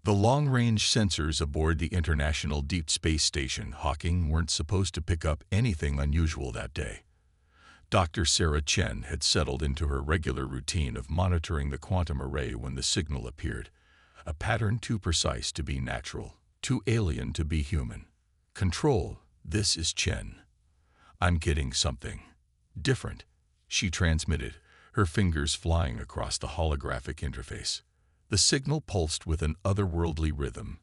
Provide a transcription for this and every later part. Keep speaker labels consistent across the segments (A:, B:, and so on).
A: The long-range sensors aboard the International Deep Space Station Hawking weren't supposed to pick up anything unusual that day. Dr. Sarah Chen had settled into her regular routine of monitoring the quantum array when the signal appeared, a pattern too precise to be natural, too alien to be human. "Control, this is Chen. I'm getting something different," she transmitted, her fingers flying across the holographic interface. The signal pulsed with an otherworldly rhythm,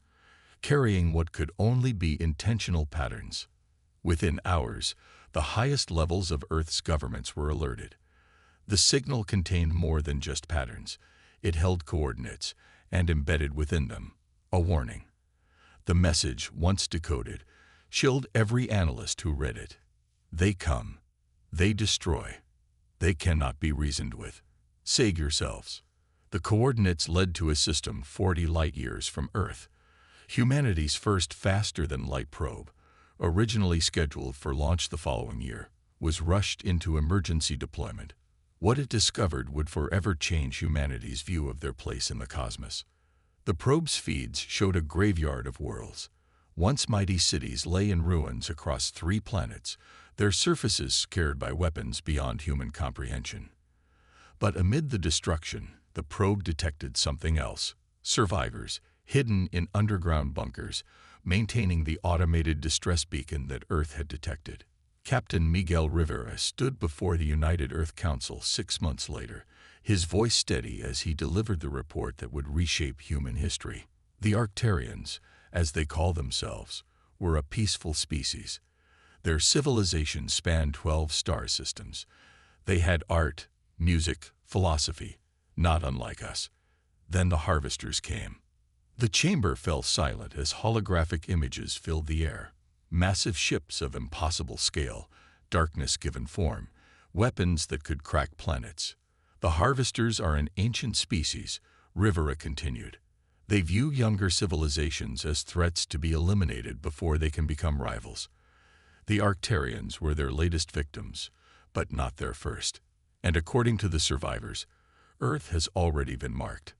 A: carrying what could only be intentional patterns. Within hours, the highest levels of Earth's governments were alerted. The signal contained more than just patterns. It held coordinates, and embedded within them, a warning. The message, once decoded, chilled every analyst who read it. They come. They destroy. They cannot be reasoned with. Save yourselves. The coordinates led to a system 40 light-years from Earth, humanity's first faster-than-light probe, originally scheduled for launch the following year, was rushed into emergency deployment. What it discovered would forever change humanity's view of their place in the cosmos. The probe's feeds showed a graveyard of worlds. Once mighty cities lay in ruins across 3 planets, their surfaces scarred by weapons beyond human comprehension. But amid the destruction, the probe detected something else: survivors, hidden in underground bunkers, maintaining the automated distress beacon that Earth had detected. Captain Miguel Rivera stood before the United Earth Council 6 months later, his voice steady as he delivered the report that would reshape human history. The Arcturians, as they call themselves, were a peaceful species. Their civilization spanned 12 star systems. They had art, music, philosophy, not unlike us. Then the harvesters came. The chamber fell silent as holographic images filled the air. Massive ships of impossible scale, darkness given form, weapons that could crack planets. The harvesters are an ancient species, Rivera continued. They view younger civilizations as threats to be eliminated before they can become rivals. The Arcturians were their latest victims, but not their first. And according to the survivors, Earth has already been marked.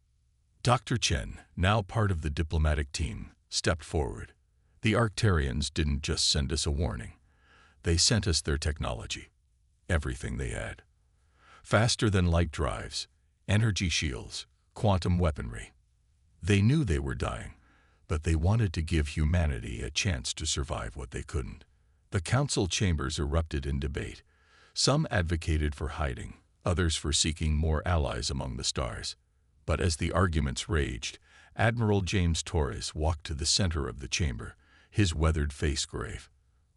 A: Dr. Chen, now part of the diplomatic team, stepped forward. The Arcturians didn't just send us a warning. They sent us their technology. Everything they had. Faster-than-light drives, energy shields, quantum weaponry. They knew they were dying, but they wanted to give humanity a chance to survive what they couldn't. The council chambers erupted in debate. Some advocated for hiding, others for seeking more allies among the stars. But as the arguments raged, Admiral James Torres walked to the center of the chamber, his weathered face grave.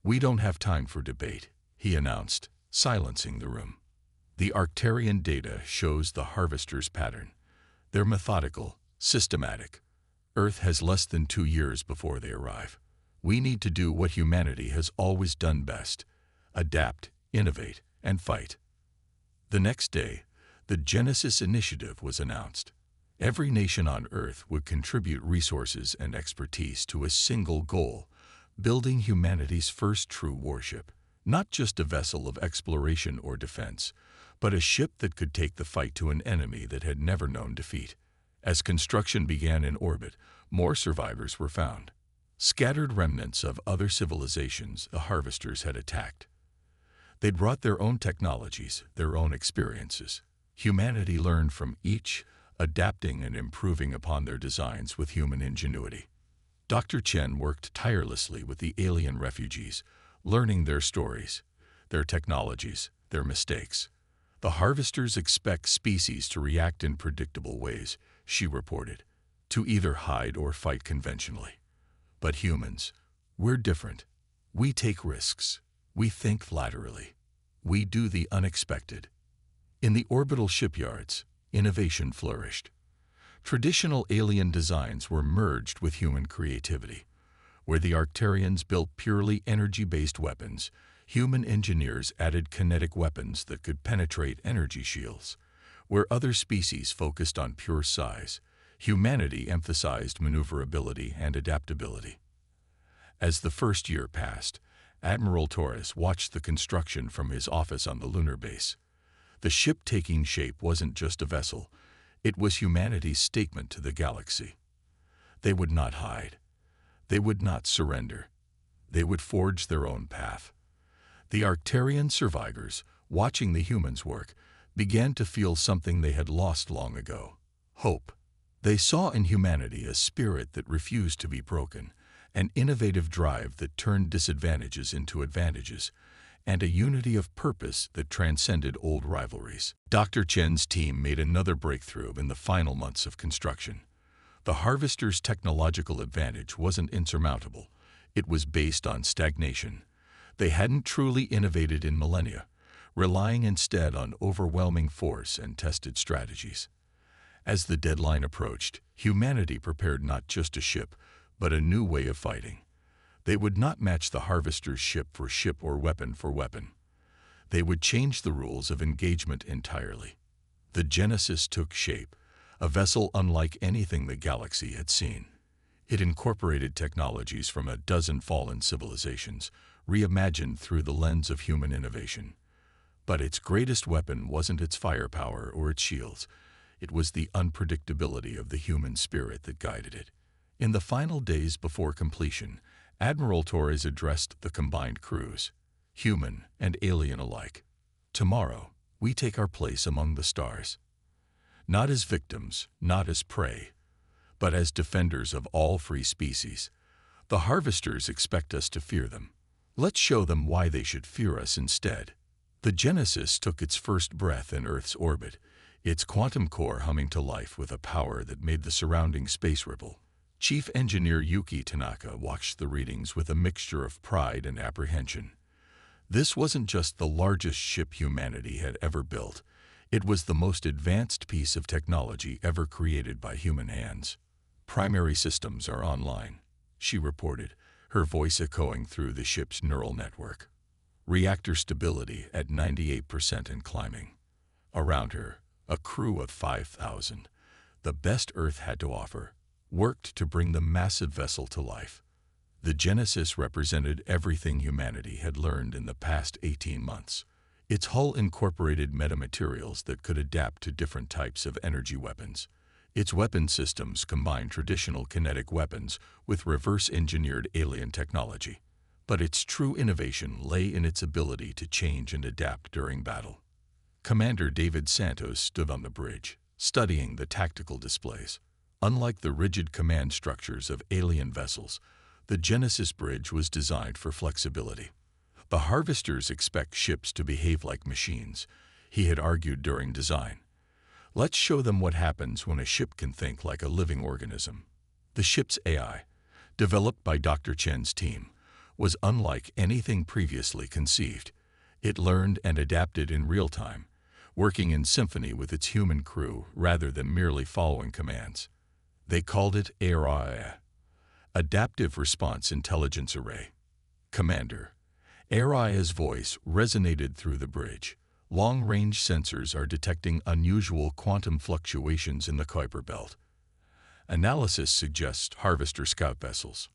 A: "We don't have time for debate," he announced, silencing the room. "The Arcturian data shows the harvesters' pattern. They're methodical, systematic. Earth has less than 2 years before they arrive. We need to do what humanity has always done best: adapt, innovate, and fight." The next day, the Genesis Initiative was announced. Every nation on Earth would contribute resources and expertise to a single goal: building humanity's first true warship. Not just a vessel of exploration or defense, but a ship that could take the fight to an enemy that had never known defeat. As construction began in orbit, more survivors were found. Scattered remnants of other civilizations the harvesters had attacked. They'd brought their own technologies, their own experiences. Humanity learned from each, adapting and improving upon their designs with human ingenuity. Dr. Chen worked tirelessly with the alien refugees, learning their stories, their technologies, their mistakes. "The harvesters expect species to react in predictable ways," she reported, "to either hide or fight conventionally. But humans, we're different. We take risks. We think laterally. We do the unexpected." In the orbital shipyards, innovation flourished. Traditional alien designs were merged with human creativity. Where the Arcturians built purely energy-based weapons, human engineers added kinetic weapons that could penetrate energy shields. Where other species focused on pure size, humanity emphasized maneuverability and adaptability. As the first year passed, Admiral Torres watched the construction from his office on the lunar base. The ship taking shape wasn't just a vessel, it was humanity's statement to the galaxy. They would not hide. They would not surrender. They would forge their own path. The Arcturian survivors, watching the humans work, began to feel something they had lost long ago: hope. They saw in humanity a spirit that refused to be broken, an innovative drive that turned disadvantages into advantages, and a unity of purpose that transcended old rivalries. Dr. Chen's team made another breakthrough in the final months of construction. The Harvester's technological advantage wasn't insurmountable. It was based on stagnation. They hadn't truly innovated in millennia, relying instead on overwhelming force and tested strategies. As the deadline approached, humanity prepared not just a ship, but a new way of fighting. They would not match the Harvester's ship for ship or weapon for weapon. They would change the rules of engagement entirely. The Genesis took shape, a vessel unlike anything the galaxy had seen. It incorporated technologies from a dozen fallen civilizations, reimagined through the lens of human innovation. But its greatest weapon wasn't its firepower or its shields. It was the unpredictability of the human spirit that guided it. In the final days before completion, Admiral Torres addressed the combined crews, human and alien alike. Tomorrow, we take our place among the stars. Not as victims, not as prey, but as defenders of all free species. The Harvesters expect us to fear them. Let's show them why they should fear us instead. The Genesis took its first breath in Earth's orbit, its quantum core humming to life with a power that made the surrounding space ripple. Chief Engineer Yuki Tanaka watched the readings with a mixture of pride and apprehension. This wasn't just the largest ship humanity had ever built. It was the most advanced piece of technology ever created by human hands. "Primary systems are online," she reported, her voice echoing through the ship's neural network. "Reactor stability at 98% and climbing." Around her, a crew of 5,000, the best Earth had to offer, worked to bring the massive vessel to life. The Genesis represented everything humanity had learned in the past 18 months. Its hull incorporated metamaterials that could adapt to different types of energy weapons. Its weapon systems combined traditional kinetic weapons with reverse-engineered alien technology. But its true innovation lay in its ability to change and adapt during battle. Commander David Santos stood on the bridge, studying the tactical displays. Unlike the rigid command structures of alien vessels, the Genesis bridge was designed for flexibility. The Harvesters expect ships to behave like machines, he had argued during design. Let's show them what happens when a ship can think like a living organism. The ship's AI, developed by Dr. Chen's team, was unlike anything previously conceived. It learned and adapted in real time, working in symphony with its human crew rather than merely following commands. They called it ARI, Adaptive Response Intelligence Array. "Commander." ARI's voice resonated through the bridge. Long-range sensors are detecting unusual quantum fluctuations in the Kuiper belt. Analysis suggests Harvester scout vessels.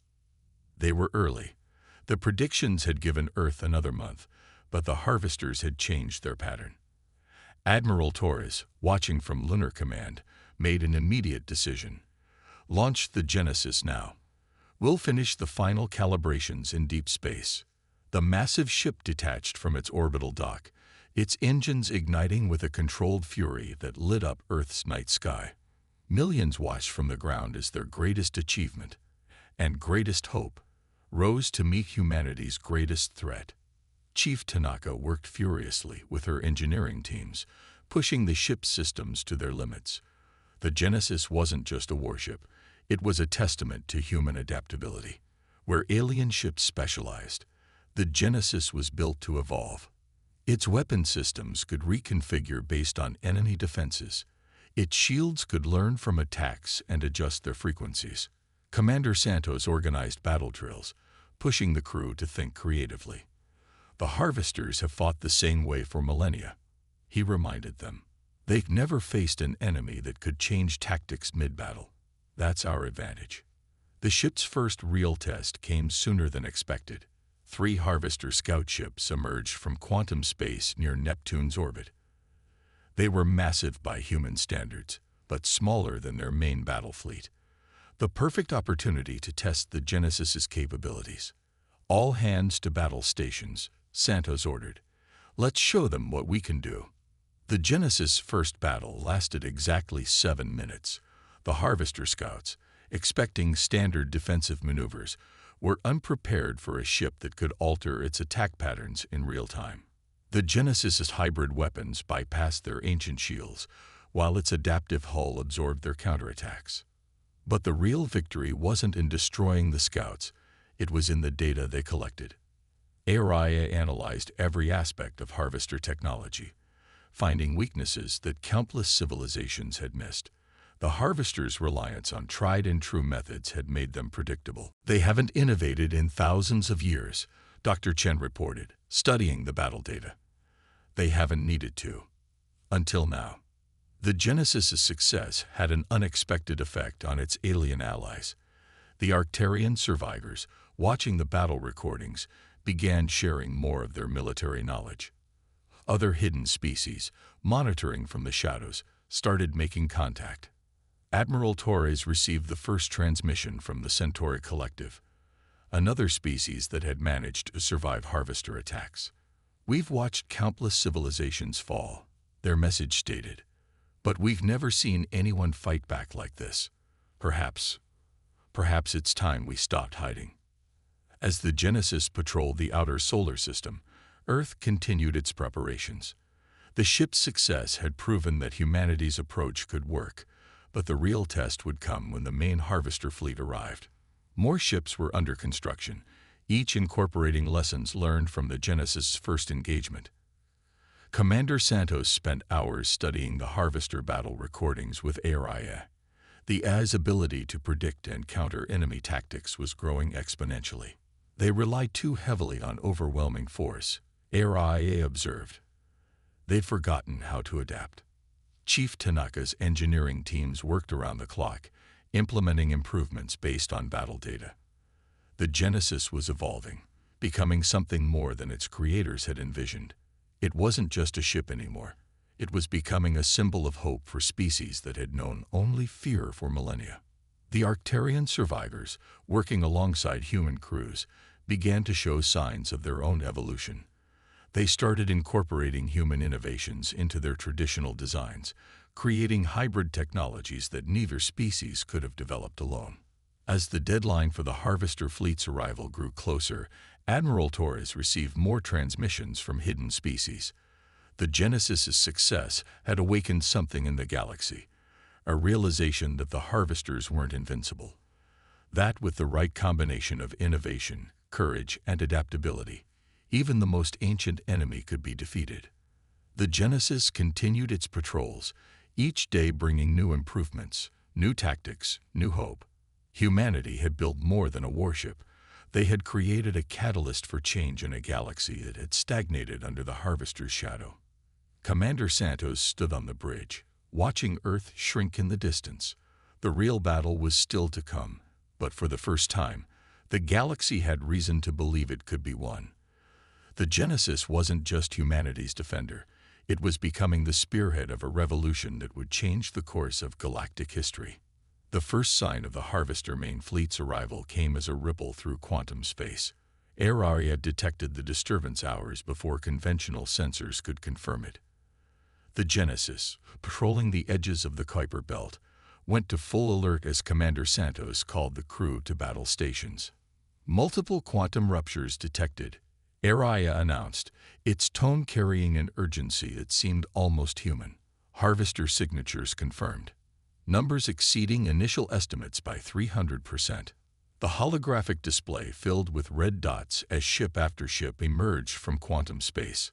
A: They were early. The predictions had given Earth another month, but the Harvesters had changed their pattern. Admiral Torres, watching from Lunar Command, made an immediate decision. "Launch the Genesis now. We'll finish the final calibrations in deep space." The massive ship detached from its orbital dock, its engines igniting with a controlled fury that lit up Earth's night sky. Millions watched from the ground as their greatest achievement and greatest hope rose to meet humanity's greatest threat. Chief Tanaka worked furiously with her engineering teams, pushing the ship's systems to their limits. The Genesis wasn't just a warship, it was a testament to human adaptability. Where alien ships specialized, the Genesis was built to evolve. Its weapon systems could reconfigure based on enemy defenses. Its shields could learn from attacks and adjust their frequencies. Commander Santos organized battle drills, pushing the crew to think creatively. "The Harvesters have fought the same way for millennia," he reminded them. "They've never faced an enemy that could change tactics mid-battle. That's our advantage." The ship's first real test came sooner than expected. 3 Harvester scout ships emerged from quantum space near Neptune's orbit. They were massive by human standards, but smaller than their main battle fleet. The perfect opportunity to test the Genesis's capabilities. All hands to battle stations, Santos ordered. Let's show them what we can do. The Genesis' first battle lasted exactly 7 minutes. The Harvester scouts, expecting standard defensive maneuvers, were unprepared for a ship that could alter its attack patterns in real time. The Genesis's hybrid weapons bypassed their ancient shields, while its adaptive hull absorbed their counterattacks. But the real victory wasn't in destroying the scouts, it was in the data they collected. HFY analyzed every aspect of Harvester technology, finding weaknesses that countless civilizations had missed. The Harvesters' reliance on tried-and-true methods had made them predictable. They haven't innovated in thousands of years, Dr. Chen reported, studying the battle data. They haven't needed to. Until now. The Genesis's success had an unexpected effect on its alien allies. The Arcturian survivors, watching the battle recordings, began sharing more of their military knowledge. Other hidden species, monitoring from the shadows, started making contact. Admiral Torres received the first transmission from the Centauri Collective, another species that had managed to survive Harvester attacks. We've watched countless civilizations fall, their message stated, but we've never seen anyone fight back like this. Perhaps it's time we stopped hiding. As the Genesis patrolled the outer solar system, Earth continued its preparations. The ship's success had proven that humanity's approach could work, but the real test would come when the main Harvester fleet arrived. More ships were under construction, each incorporating lessons learned from the Genesis' first engagement. Commander Santos spent hours studying the Harvester battle recordings with HFY. The AI's ability to predict and counter enemy tactics was growing exponentially. They relied too heavily on overwhelming force, HFY observed. They'd forgotten how to adapt. Chief Tanaka's engineering teams worked around the clock, implementing improvements based on battle data. The Genesis was evolving, becoming something more than its creators had envisioned. It wasn't just a ship anymore. It was becoming a symbol of hope for species that had known only fear for millennia. The Arcturian survivors, working alongside human crews, began to show signs of their own evolution. They started incorporating human innovations into their traditional designs, creating hybrid technologies that neither species could have developed alone. As the deadline for the Harvester fleet's arrival grew closer, Admiral Torres received more transmissions from hidden species. The Genesis's success had awakened something in the galaxy, a realization that the Harvesters weren't invincible. That with the right combination of innovation, courage, and adaptability, even the most ancient enemy could be defeated. The Genesis continued its patrols, each day bringing new improvements, new tactics, new hope. Humanity had built more than a warship. They had created a catalyst for change in a galaxy that had stagnated under the Harvester's shadow. Commander Santos stood on the bridge, watching Earth shrink in the distance. The real battle was still to come, but for the first time, the galaxy had reason to believe it could be won. The Genesis wasn't just humanity's defender. It was becoming the spearhead of a revolution that would change the course of galactic history. The first sign of the Harvester main fleet's arrival came as a ripple through quantum space. HFY had detected the disturbance hours before conventional sensors could confirm it. The Genesis, patrolling the edges of the Kuiper Belt, went to full alert as Commander Santos called the crew to battle stations. Multiple quantum ruptures detected, HFY announced, its tone carrying an urgency that seemed almost human. Harvester signatures confirmed. Numbers exceeding initial estimates by 300%. The holographic display filled with red dots as ship after ship emerged from quantum space.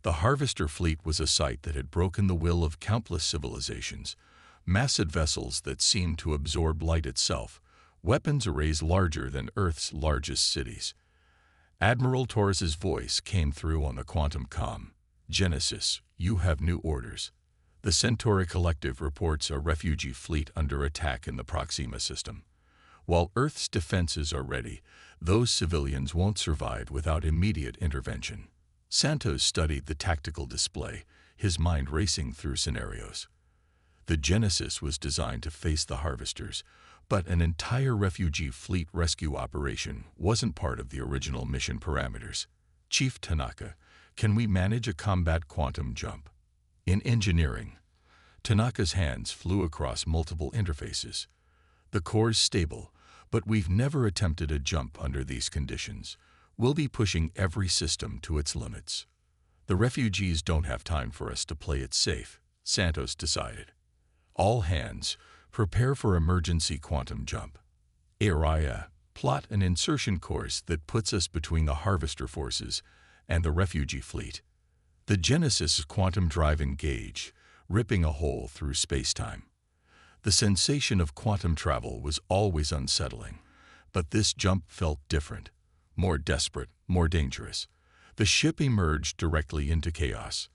A: The Harvester fleet was a sight that had broken the will of countless civilizations. Massive vessels that seemed to absorb light itself, weapons arrays larger than Earth's largest cities. Admiral Torres's voice came through on the quantum comm. Genesis, you have new orders. The Centauri Collective reports a refugee fleet under attack in the Proxima system. While Earth's defenses are ready, those civilians won't survive without immediate intervention. Santos studied the tactical display, his mind racing through scenarios. The Genesis was designed to face the Harvesters, But an entire refugee fleet rescue operation wasn't part of the original mission parameters. Chief Tanaka, can we manage a combat quantum jump? In engineering, Tanaka's hands flew across multiple interfaces. The core's stable, but we've never attempted a jump under these conditions. We'll be pushing every system to its limits. The refugees don't have time for us to play it safe, Santos decided. All hands, prepare for emergency quantum jump. Araya, plot an insertion course that puts us between the harvester forces and the refugee fleet. The Genesis quantum drive engage, ripping a hole through space-time. The sensation of quantum travel was always unsettling, but this jump felt different, more desperate, more dangerous. The ship emerged directly into chaos.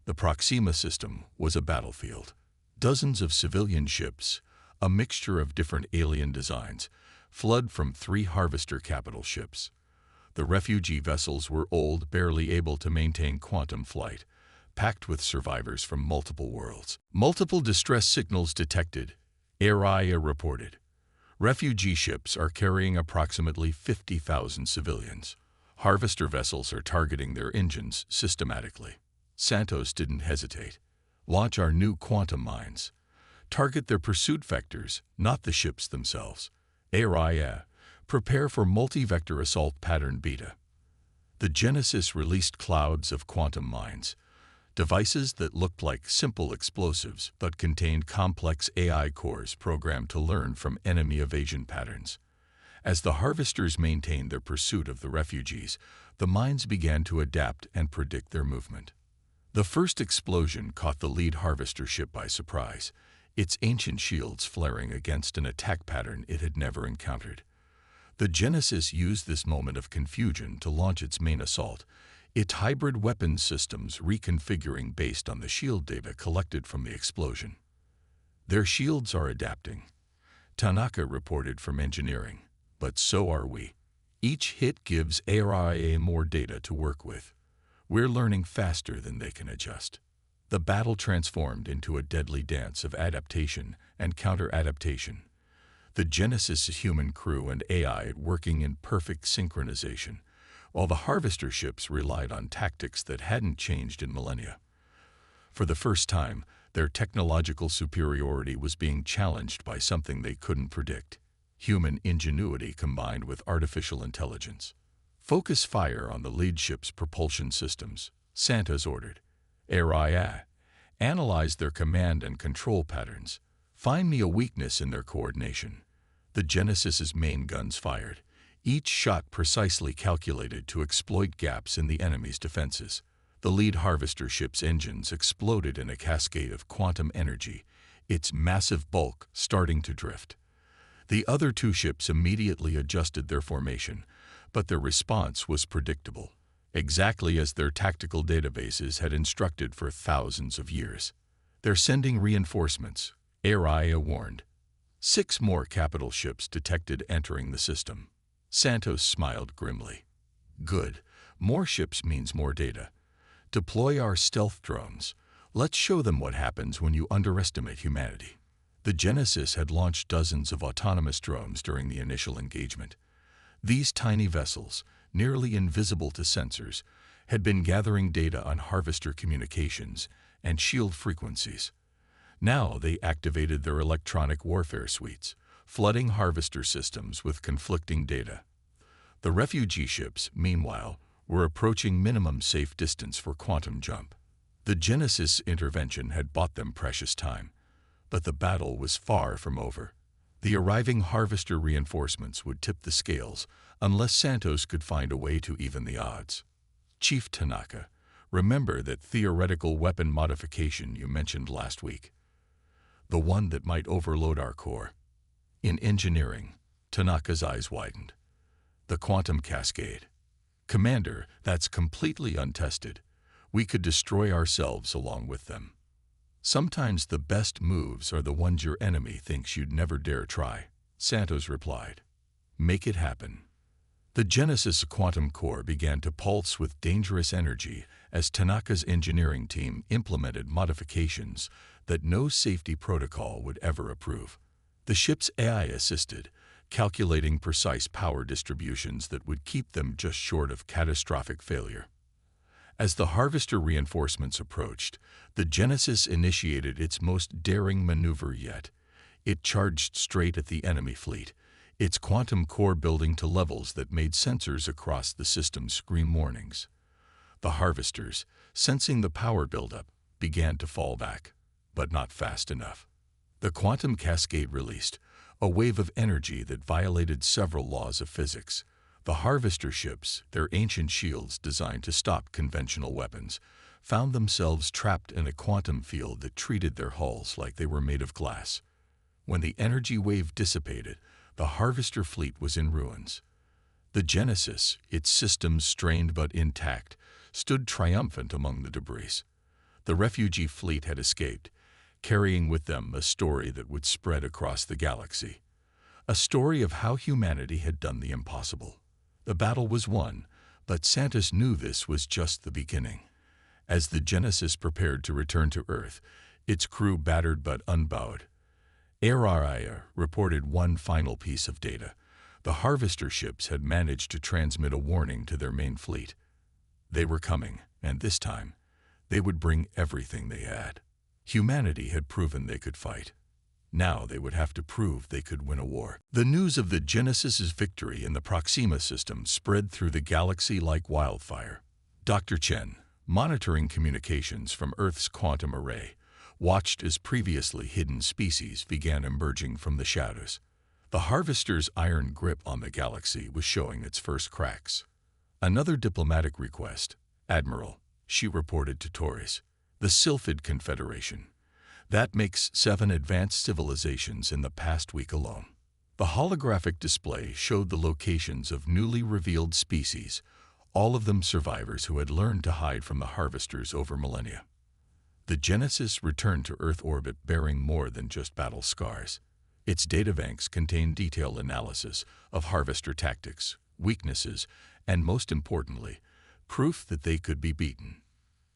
A: The Proxima system was a battlefield. Dozens of civilian ships, a mixture of different alien designs, flood from 3 harvester capital ships. The refugee vessels were old, barely able to maintain quantum flight, packed with survivors from multiple worlds. Multiple distress signals detected, Araya reported. Refugee ships are carrying approximately 50,000 civilians. Harvester vessels are targeting their engines systematically. Santos didn't hesitate. Launch our new quantum mines. Target their pursuit vectors, not the ships themselves. Araya, prepare for multi-vector assault pattern beta. The Genesis released clouds of quantum mines, devices that looked like simple explosives but contained complex AI cores programmed to learn from enemy evasion patterns. As the harvesters maintained their pursuit of the refugees, the mines began to adapt and predict their movement. The first explosion caught the lead harvester ship by surprise, its ancient shields flaring against an attack pattern it had never encountered. The Genesis used this moment of confusion to launch its main assault, its hybrid weapons systems reconfiguring based on the shield data collected from the explosion. Their shields are adapting, Tanaka reported from engineering, but so are we. Each hit gives ARIA more data to work with. We're learning faster than they can adjust. The battle transformed into a deadly dance of adaptation and counter-adaptation. The Genesis' human crew and AI working in perfect synchronization, while the harvester ships relied on tactics that hadn't changed in millennia. For the first time, their technological superiority was being challenged by something they couldn't predict: human ingenuity combined with artificial intelligence. Focus fire on the lead ship's propulsion systems, Santos ordered. Araya, analyze their command and control patterns. Find me a weakness in their coordination. The Genesis's main guns fired, each shot precisely calculated to exploit gaps in the enemy's defenses. The lead harvester ship's engines exploded in a cascade of quantum energy, its massive bulk starting to drift. The other 2 ships immediately adjusted their formation, but their response was predictable, exactly as their tactical databases had instructed for thousands of years. They're sending reinforcements, Araya warned. 6 more capital ships detected entering the system. Santos smiled grimly. Good. More ships means more data. Deploy our stealth drones. Let's show them what happens when you underestimate humanity. The Genesis had launched dozens of autonomous drones during the initial engagement. These tiny vessels, nearly invisible to sensors, had been gathering data on harvester communications and shield frequencies. Now they activated their electronic warfare suites, flooding harvester systems with conflicting data. The refugee ships, meanwhile, were approaching minimum safe distance for quantum jump. The Genesis intervention had bought them precious time, but the battle was far from over. The arriving harvester reinforcements would tip the scales unless Santos could find a way to even the odds. Chief Tanaka, remember that theoretical weapon modification you mentioned last week? The one that might overload our core. In engineering, Tanaka's eyes widened. The quantum cascade. Commander, that's completely untested. We could destroy ourselves along with them. Sometimes the best moves are the ones your enemy thinks you'd never dare try, Santos replied. Make it happen. The Genesis quantum core began to pulse with dangerous energy as Tanaka's engineering team implemented modifications that no safety protocol would ever approve. The ship's AI assisted, calculating precise power distributions that would keep them just short of catastrophic failure. As the Harvester reinforcements approached, the Genesis initiated its most daring maneuver yet. It charged straight at the enemy fleet, its quantum core building to levels that made sensors across the system scream warnings. The Harvesters, sensing the power buildup, began to fall back, but not fast enough. The quantum cascade released, a wave of energy that violated several laws of physics. The Harvester ships, their ancient shields designed to stop conventional weapons, found themselves trapped in a quantum field that treated their hulls like they were made of glass. When the energy wave dissipated, the Harvester fleet was in ruins. The Genesis, its systems strained but intact, stood triumphant among the debris. The refugee fleet had escaped, carrying with them a story that would spread across the galaxy. A story of how humanity had done the impossible. The battle was won, but Santos knew this was just the beginning. As the Genesis prepared to return to Earth, its crew battered but unbowed. HFY reported one final piece of data. The Harvester ships had managed to transmit a warning to their main fleet. They were coming, and this time, they would bring everything they had. Humanity had proven they could fight. Now they would have to prove they could win a war. The news of the Genesis's victory in the Proxima system spread through the galaxy like wildfire. Dr. Chen, monitoring communications from Earth's quantum array, watched as previously hidden species began emerging from the shadows. The Harvester's iron grip on the galaxy was showing its first cracks. Another diplomatic request, Admiral, she reported to Torres. The Sylphid Confederation. That makes 7 advanced civilizations in the past week alone. The holographic display showed the locations of newly revealed species, all of them survivors who had learned to hide from the Harvesters over millennia. The Genesis returned to Earth orbit bearing more than just battle scars. Its databanks contained detailed analysis of Harvester tactics, weaknesses, and most importantly, proof that they could be beaten.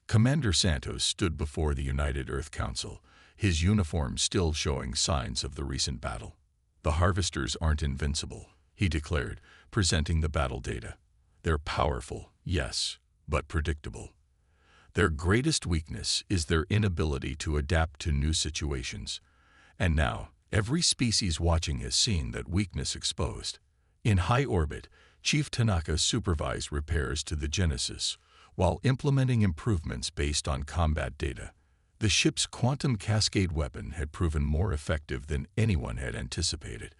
A: Commander Santos stood before the United Earth Council, his uniform still showing signs of the recent battle. The Harvesters aren't invincible, he declared, presenting the battle data. They're powerful, yes, but predictable. Their greatest weakness is their inability to adapt to new situations. And now, every species watching has seen that weakness exposed. In high orbit, Chief Tanaka supervised repairs to the Genesis, while implementing improvements based on combat data. The ship's quantum cascade weapon had proven more effective than anyone had anticipated,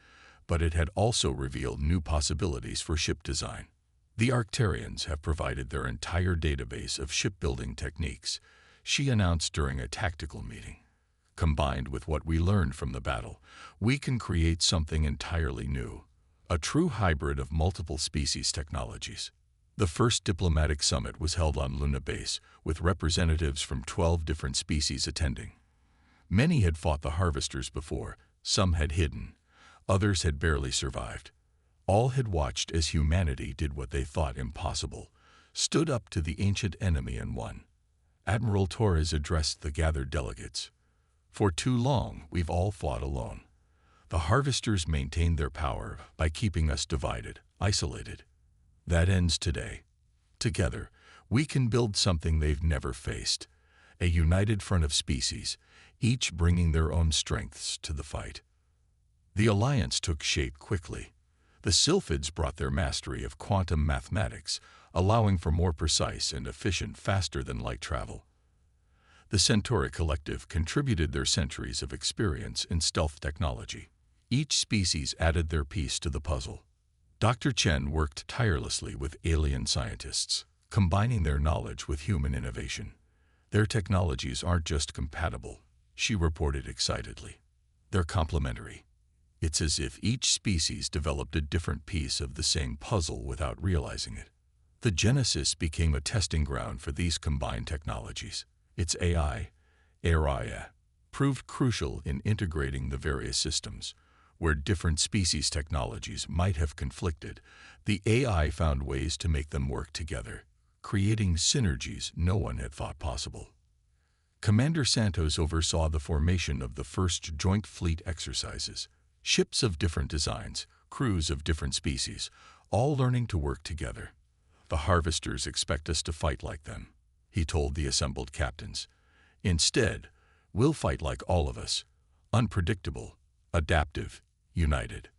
A: but it had also revealed new possibilities for ship design. The Arcturians have provided their entire database of shipbuilding techniques, she announced during a tactical meeting. Combined with what we learned from the battle, we can create something entirely new, a true hybrid of multiple species technologies. The first diplomatic summit was held on Luna Base, with representatives from 12 different species attending. Many had fought the Harvesters before, some had hidden, others had barely survived. All had watched as humanity did what they thought impossible, stood up to the ancient enemy and won. Admiral Torres addressed the gathered delegates. For too long, we've all fought alone. The Harvesters maintained their power by keeping us divided, isolated. That ends today. Together, we can build something they've never faced, a united front of species, each bringing their own strengths to the fight. The alliance took shape quickly. The Sylphids brought their mastery of quantum mathematics, allowing for more precise and efficient faster-than-light travel. The Centauri Collective contributed their centuries of experience in stealth technology. Each species added their piece to the puzzle. Dr. Chen worked tirelessly with alien scientists, combining their knowledge with human innovation. Their technologies aren't just compatible, she reported excitedly. They're complementary. It's as if each species developed a different piece of the same puzzle without realizing it. The Genesis became a testing ground for these combined technologies. Its AI, HFY, proved crucial in integrating the various systems. Where different species technologies might have conflicted, the AI found ways to make them work together, creating synergies no one had thought possible. Commander Santos oversaw the formation of the first joint fleet exercises. Ships of different designs, crews of different species, all learning to work together. The harvesters expect us to fight like them, he told the assembled captains. Instead, we'll fight like all of us, unpredictable, adaptive, united.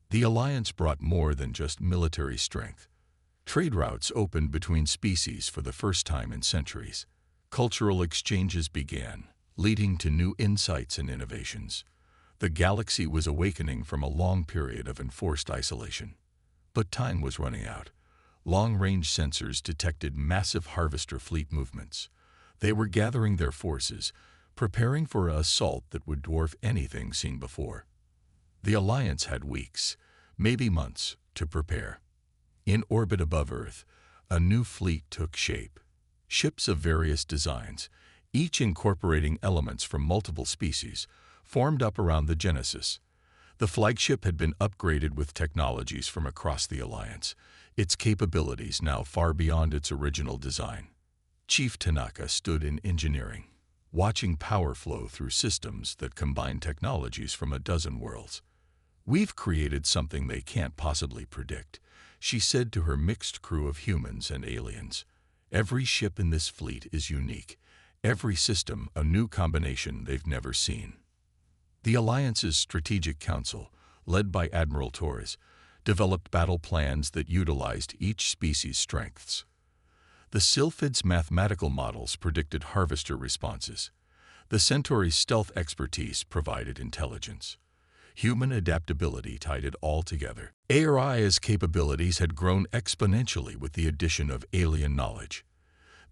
A: The alliance brought more than just military strength. Trade routes opened between species for the first time in centuries. Cultural exchanges began, leading to new insights and innovations. The galaxy was awakening from a long period of enforced isolation. But time was running out. Long-range sensors detected massive harvester fleet movements. They were gathering their forces, preparing for an assault that would dwarf anything seen before. The Alliance had weeks, maybe months, to prepare. In orbit above Earth, a new fleet took shape. Ships of various designs, each incorporating elements from multiple species, formed up around the Genesis. The flagship had been upgraded with technologies from across the Alliance, its capabilities now far beyond its original design. Chief Tanaka stood in engineering, watching power flow through systems that combine technologies from a dozen worlds. "We've created something they can't possibly predict," she said to her mixed crew of humans and aliens. "Every ship in this fleet is unique, every system a new combination they've never seen." The Alliance's Strategic Council, led by Admiral Torres, developed battle plans that utilized each species' strengths. The Sylphid's mathematical models predicted harvester responses. The Centauri's stealth expertise provided intelligence. Human adaptability tied it all together. ARI's capabilities had grown exponentially with the addition of alien knowledge.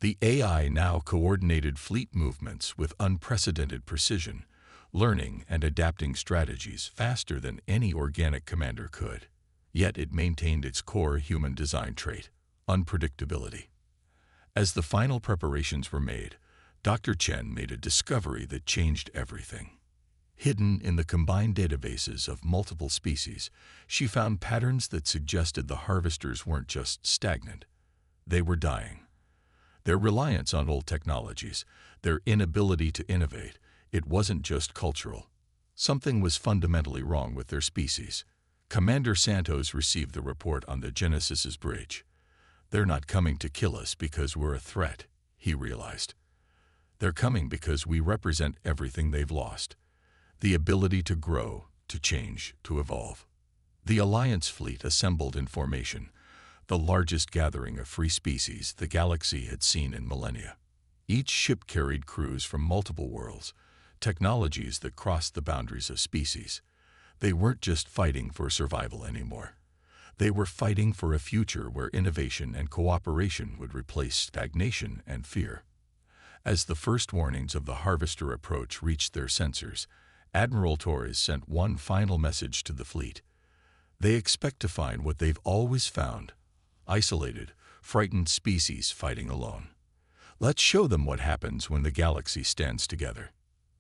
A: The AI now coordinated fleet movements with unprecedented precision, learning and adapting strategies faster than any organic commander could. Yet it maintained its core human design trait, unpredictability. As the final preparations were made, Dr. Chen made a discovery that changed everything. Hidden in the combined databases of multiple species, she found patterns that suggested the harvesters weren't just stagnant. They were dying. Their reliance on old technologies, their inability to innovate, it wasn't just cultural. Something was fundamentally wrong with their species. Commander Santos received the report on the Genesis's bridge. "They're not coming to kill us because we're a threat," he realized. "They're coming because we represent everything they've lost. The ability to grow, to change, to evolve." The Alliance fleet assembled in formation, the largest gathering of free species the galaxy had seen in millennia. Each ship carried crews from multiple worlds, technologies that crossed the boundaries of species. They weren't just fighting for survival anymore. They were fighting for a future where innovation and cooperation would replace stagnation and fear. As the first warnings of the harvester approach reached their sensors, Admiral Torres sent one final message to the fleet. They expect to find what they've always found: isolated, frightened species fighting alone. Let's show them what happens when the galaxy stands together.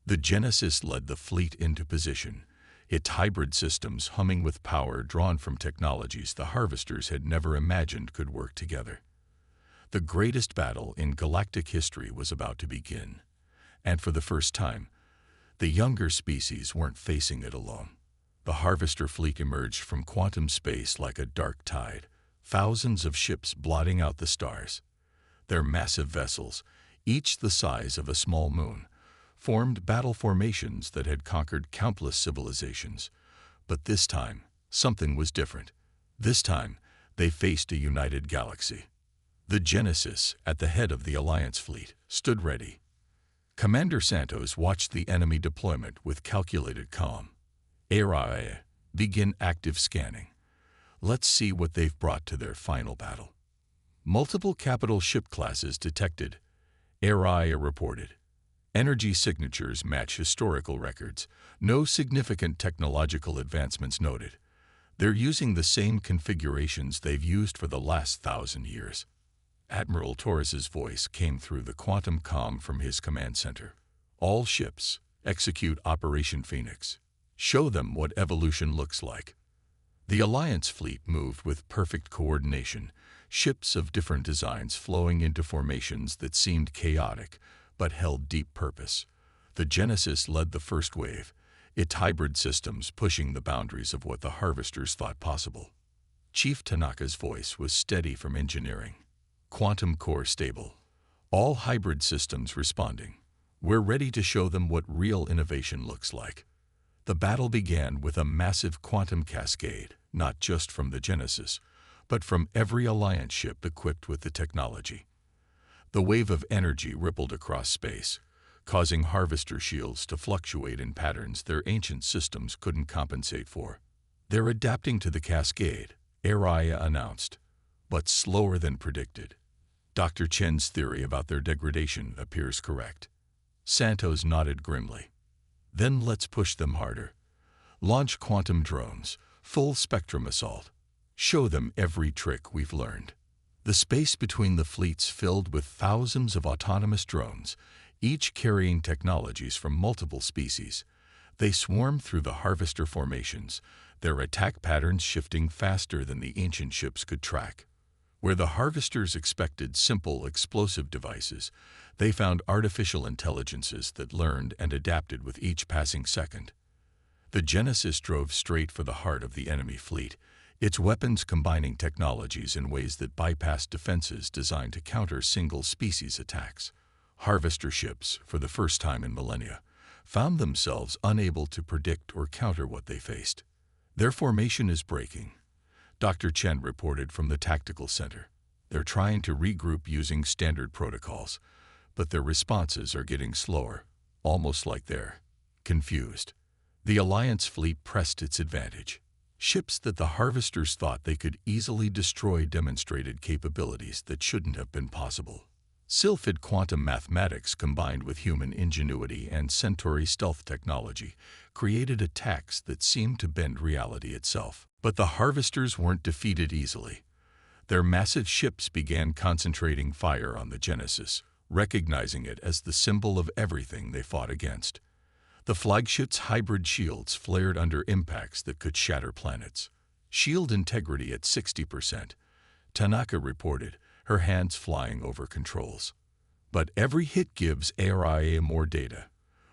A: The Genesis led the fleet into position, its hybrid systems humming with power drawn from technologies the harvesters had never imagined could work together. The greatest battle in galactic history was about to begin, and for the first time, the younger species weren't facing it alone. The harvester fleet emerged from quantum space like a dark tide, thousands of ships blotting out the stars. Their massive vessels, each the size of a small moon, formed battle formations that had conquered countless civilizations. But this time, something was different. This time, they faced a united galaxy. The Genesis, at the head of the Alliance fleet, stood ready. Commander Santos watched the enemy deployment with calculated calm. "ARI, begin active scanning. Let's see what they've brought to their final battle." Multiple capital ship classes detected. ARI reported. Energy signatures match historical records. No significant technological advancements noted. They're using the same configurations they've used for the last 1,000 years. Admiral Torres's voice came through the quantum comm from his command center. "All ships, execute Operation Phoenix. Show them what evolution looks like." The Alliance fleet moved with perfect coordination, ships of different designs flowing into formations that seemed chaotic, but held deep purpose. The Genesis led the first wave, its hybrid systems pushing the boundaries of what the harvesters thought possible. Chief Tanaka's voice was steady from engineering. Quantum core stable. All hybrid systems responding. We're ready to show them what real innovation looks like. The battle began with a massive quantum cascade, not just from the Genesis, but from every Alliance ship equipped with the technology. The wave of energy rippled across space, causing harvester shields to fluctuate in patterns their ancient systems couldn't compensate for. They're adapting to the cascade, Araya announced, but slower than predicted. Dr. Chen's theory about their degradation appears correct. Santos nodded grimly. Then let's push them harder. Launch quantum drones, full spectrum assault. Show them every trick we've learned. The space between the fleets filled with thousands of autonomous drones, each carrying technologies from multiple species. They swarm through the harvester formations, their attack patterns shifting faster than the ancient ships could track. Where the harvesters expected simple, explosive devices, they found artificial intelligences that learned and adapted with each passing second. The Genesis drove straight for the heart of the enemy fleet, its weapons combining technologies in ways that bypassed defenses designed to counter single-species attacks. Harvester ships, for the first time in millennia, found themselves unable to predict or counter what they faced. Their formation is breaking. Dr. Chen reported from the tactical center. They're trying to regroup using standard protocols, but their responses are getting slower, almost like they're confused. The Alliance fleet pressed its advantage. Ships that the harvesters thought they could easily destroy demonstrated capabilities that shouldn't have been possible. Sylphid quantum mathematics combined with human ingenuity and Centauri stealth technology created attacks that seemed to bend reality itself. But the harvesters weren't defeated easily. Their massive ships began concentrating fire on the Genesis, recognizing it as the symbol of everything they fought against. The flagship's hybrid shields flared under impacts that could shatter planets. Shield integrity at 60%, Tanaka reported, her hands flying over controls. But every hit gives ARIA more data.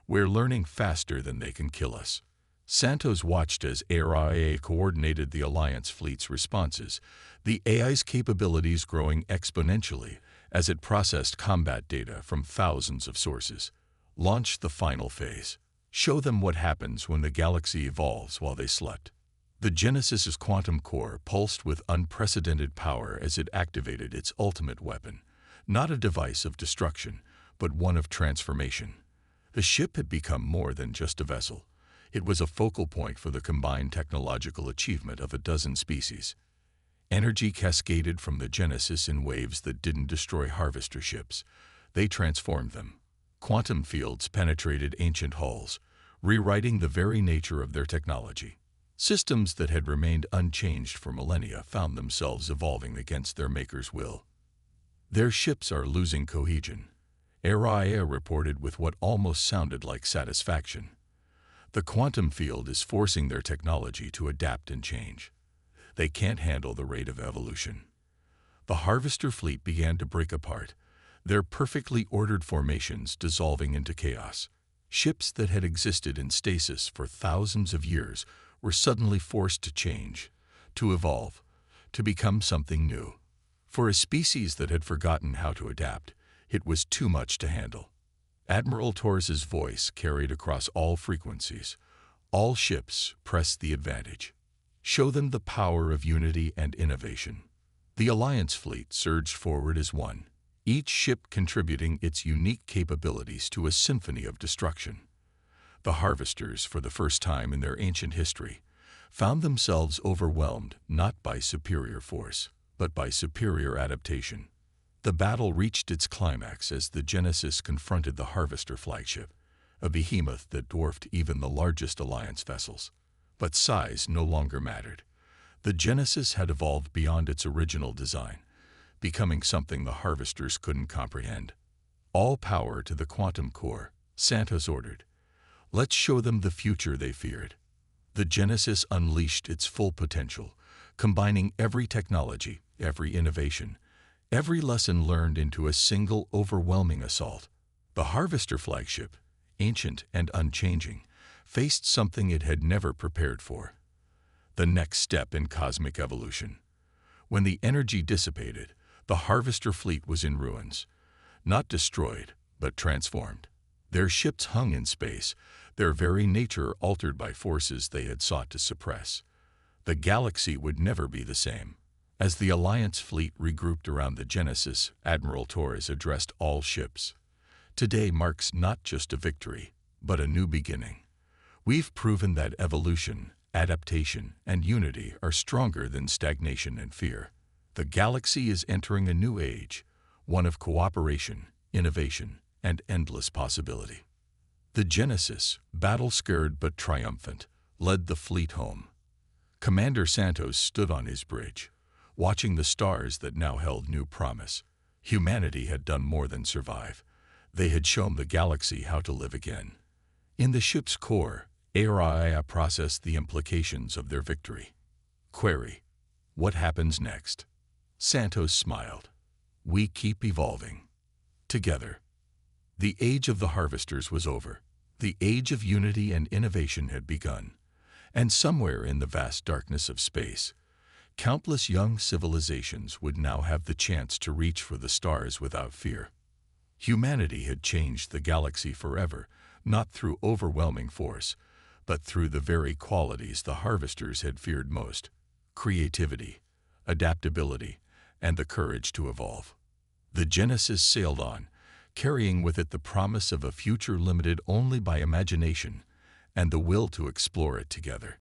A: We're learning faster than they can kill us. Santos watched as ARIA coordinated the Alliance fleet's responses, the AI's capabilities growing exponentially as it processed combat data from thousands of sources. Launch the final phase. Show them what happens when the galaxy evolves while they slept. The Genesis's quantum core pulsed with unprecedented power as it activated its ultimate weapon, not a device of destruction, but one of transformation. The ship had become more than just a vessel. It was a focal point for the combined technological achievement of a dozen species. Energy cascaded from the Genesis in waves that didn't destroy harvester ships. They transformed them. Quantum fields penetrated ancient hulls, rewriting the very nature of their technology. Systems that had remained unchanged for millennia found themselves evolving against their maker's will. Their ships are losing cohesion, Araya reported with what almost sounded like satisfaction. The quantum field is forcing their technology to adapt and change. They can't handle the rate of evolution. The harvester fleet began to break apart, their perfectly ordered formations dissolving into chaos. Ships that had existed in stasis for thousands of years were suddenly forced to change, to evolve, to become something new. For a species that had forgotten how to adapt, it was too much to handle. Admiral Torres's voice carried across all frequencies. All ships press the advantage. Show them the power of unity and innovation. The Alliance fleet surged forward as one, each ship contributing its unique capabilities to a symphony of destruction. The harvesters, for the first time in their ancient history, found themselves overwhelmed not by superior force, but by superior adaptation. The battle reached its climax as the Genesis confronted the Harvester flagship, a behemoth that dwarfed even the largest Alliance vessels. But size no longer mattered. The Genesis had evolved beyond its original design, becoming something the Harvesters couldn't comprehend. All power to the quantum core, Santos ordered. Let's show them the future they feared. The Genesis unleashed its full potential, combining every technology, every innovation, every lesson learned into a single overwhelming assault. The Harvester flagship, ancient and unchanging, faced something it had never prepared for: the next step in cosmic evolution. When the energy dissipated, the Harvester fleet was in ruins, not destroyed, but transformed. Their ships hung in space, their very nature altered by forces they had sought to suppress. The galaxy would never be the same. As the Alliance fleet regrouped around the Genesis, Admiral Torres addressed all ships. "Today marks not just a victory, but a new beginning. We've proven that evolution, adaptation, and unity are stronger than stagnation and fear. The galaxy is entering a new age, one of cooperation, innovation, and endless possibility." The Genesis, battle-scared but triumphant, led the fleet home. Commander Santos stood on his bridge, watching the stars that now held new promise. Humanity had done more than survive. They had shown the galaxy how to live again. In the ship's core, Araya processed the implications of their victory. Query: what happens next? Santos smiled. "We keep evolving. Together." The age of the Harvesters was over. The age of unity and innovation had begun. And somewhere in the vast darkness of space, countless young civilizations would now have the chance to reach for the stars without fear. Humanity had changed the galaxy forever, not through overwhelming force, but through the very qualities the Harvesters had feared most: creativity, adaptability, and the courage to evolve. The Genesis sailed on, carrying with it the promise of a future limited only by imagination and the will to explore it together.